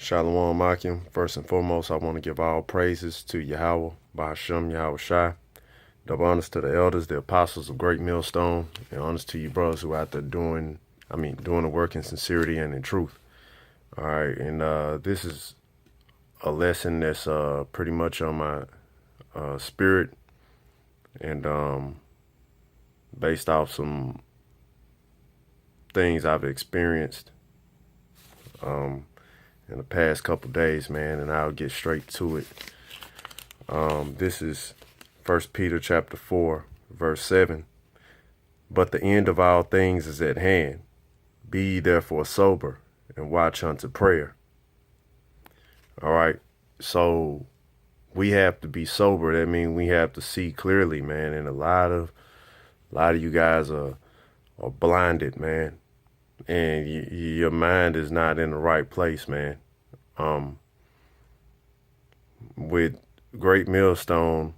Shalom Akim. First and foremost, I want to give all praises to Yahweh, Bahashem Yahweh Shai. Double honors to the elders, the apostles of Great Millstone, and honors to you brothers who out there doing the work in sincerity and in truth. All right, and this is a lesson that's pretty much on my spirit and based off some things I've experienced in the past couple days, man, and I'll get straight to it. This is 1 Peter chapter 4, verse 7. But the end of all things is at hand. Be ye therefore sober, and watch unto prayer. All right, so we have to be sober. That means we have to see clearly, man, and a lot of you guys are blinded, man, and your mind is not in the right place, man. With Great Millstone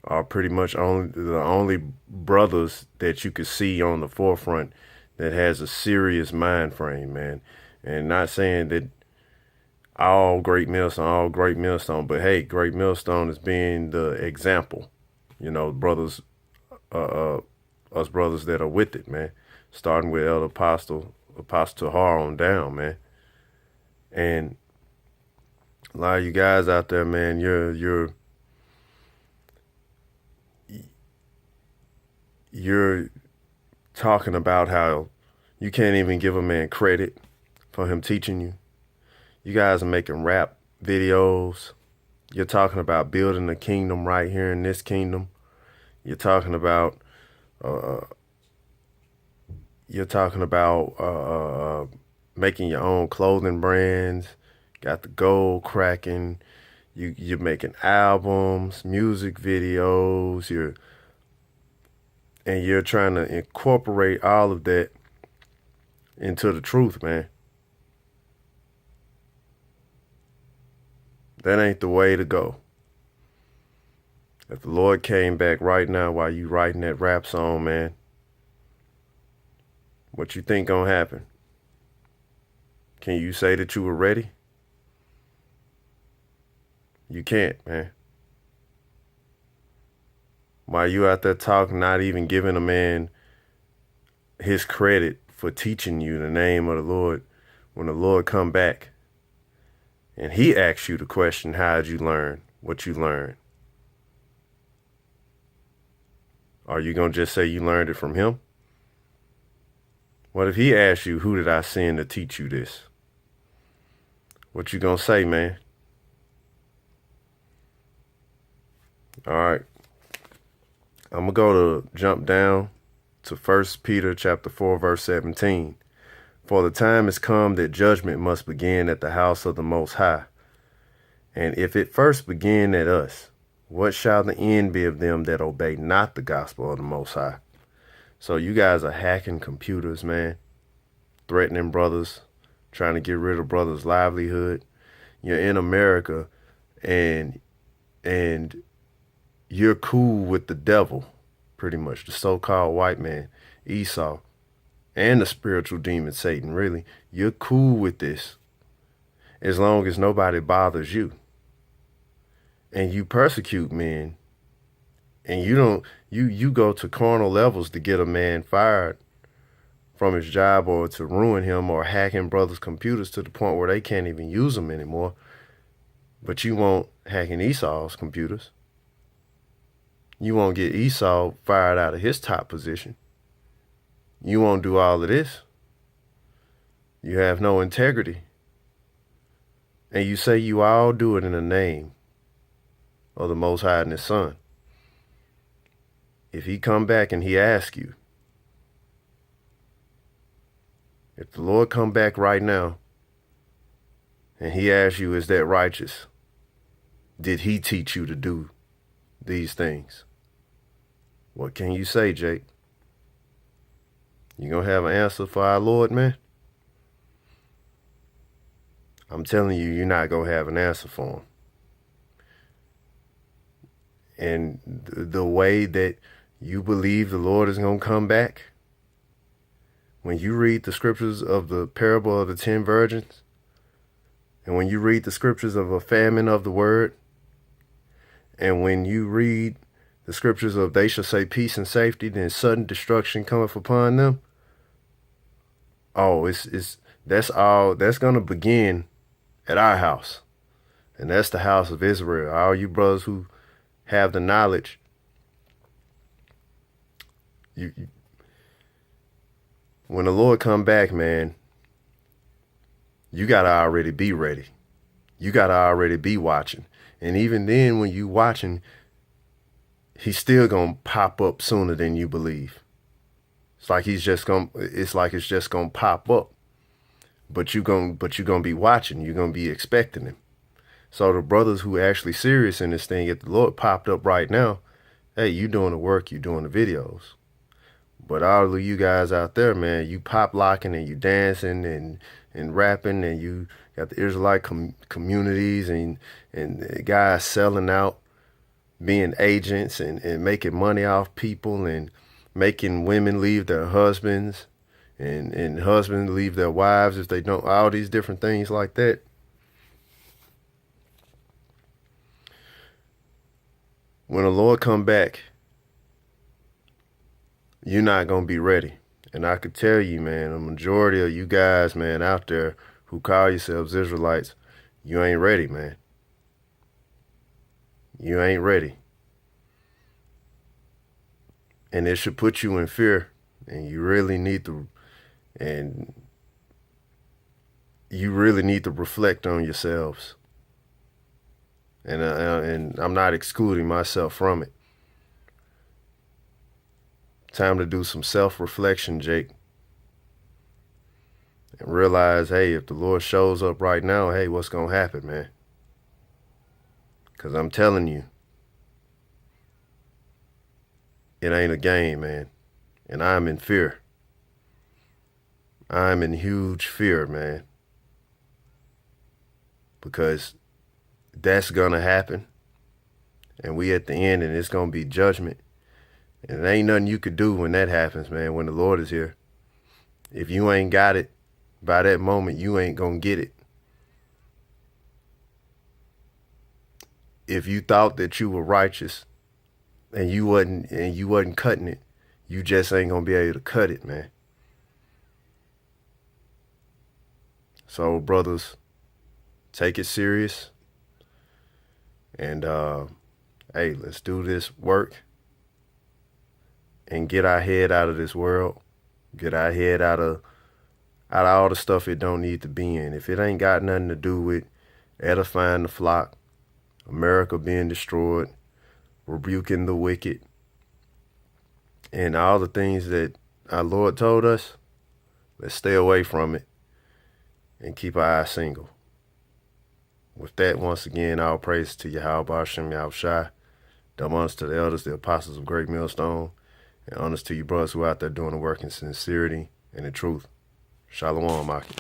are pretty much the only brothers that you could see on the forefront that has a serious mind frame, man. And not saying that all Great Millstone, but hey, Great Millstone is being the example, brothers, us brothers that are with it, man. Starting with Elder Apostle Tahar on down, man. And a lot of you guys out there, man, you're talking about how you can't even give a man credit for him teaching you. You guys are making rap videos. You're talking about building a kingdom right here in this kingdom. You're talking about making your own clothing brands. Got the gold cracking. You're making albums, music videos. You're trying to incorporate all of that into the truth, man. That ain't the way to go. If the Lord came back right now while you writing that rap song, man, what you think gonna happen? Can you say that you were ready? You can't, man. While you out there talking, not even giving a man his credit for teaching you the name of the Lord, when the Lord come back and he asks you the question, how'd you learn what you learned? Are you going to just say you learned it from him? What if he asks you, who did I send to teach you this? What you going to say, man? All right. I'm going to jump down to 1 Peter chapter 4, verse 17. For the time is come that judgment must begin at the house of the Most High. And if it first begin at us, what shall the end be of them that obey not the gospel of the Most High? So you guys are hacking computers, man, threatening brothers, trying to get rid of brothers' livelihood. You're in America and you're cool with the devil, pretty much, the so-called white man, Esau, and the spiritual demon, Satan, really. You're cool with this as long as nobody bothers you. And you persecute men, and you go to carnal levels to get a man fired from his job or to ruin him, or hacking brothers' computers to the point where they can't even use them anymore. But you won't hacking Esau's computers. You won't get Esau fired out of his top position. You won't do all of this. You have no integrity. And you say you all do it in the name of the Most High and His Son. If he come back and he ask you, if the Lord come back right now and he asks you, is that righteous? Did he teach you to do these things? What can you say, Jake? You gonna have an answer for our Lord, man? I'm telling you, you're not gonna have an answer for him. And the way that you believe the Lord is gonna come back, when you read the scriptures of the parable of the 10 virgins, And when you read the scriptures of a famine of the word, and when you read the scriptures of they shall say peace and safety, then sudden destruction cometh upon them. Oh, that's all that's gonna begin at our house. And that's the house of Israel. All you brothers who have the knowledge, when the Lord come back, man, you gotta already be ready. You gotta already be watching. And even then, when you watching, he's still gonna pop up sooner than you believe. It's like it's just gonna pop up. But you're gonna be watching, you're gonna be expecting him. So the brothers who are actually serious in this thing, if the Lord popped up right now, hey, you doing the work, you doing the videos. But all of you guys out there, man, you pop locking and you dancing and rapping, and you got the Israelite communities and guys selling out, being agents and making money off people and making women leave their husbands and husbands leave their wives if they don't, all these different things like that. When the Lord come back, you're not going to be ready. And I could tell you, man, a majority of you guys, man, out there who call yourselves Israelites, you ain't ready, man. You ain't ready. And it should put you in fear, and you really need to reflect on yourselves. And I'm not excluding myself from it. Time to do some self-reflection, Jake. And realize, hey, if the Lord shows up right now, hey, what's going to happen, man? Because I'm telling you, it ain't a game, man. And I'm in fear. I'm in huge fear, man. Because that's going to happen. And we at the end, and it's going to be judgment. And there ain't nothing you could do when that happens, man, when the Lord is here. If you ain't got it, by that moment, you ain't going to get it. If you thought that you were righteous and you wasn't cutting it, you just ain't going to be able to cut it, man. So, brothers, take it serious. And, hey, let's do this work and get our head out of this world. Get our head out of all the stuff it don't need to be in. If it ain't got nothing to do with edifying the flock, America being destroyed, rebuking the wicked, and all the things that our Lord told us, let's stay away from it and keep our eyes single. With that, once again, all praise to Yahweh Hashem Yahushai, double honors to the elders, the apostles of Great Millstone, and honors to you brothers who are out there doing the work in sincerity and in truth. Shalom, Maki.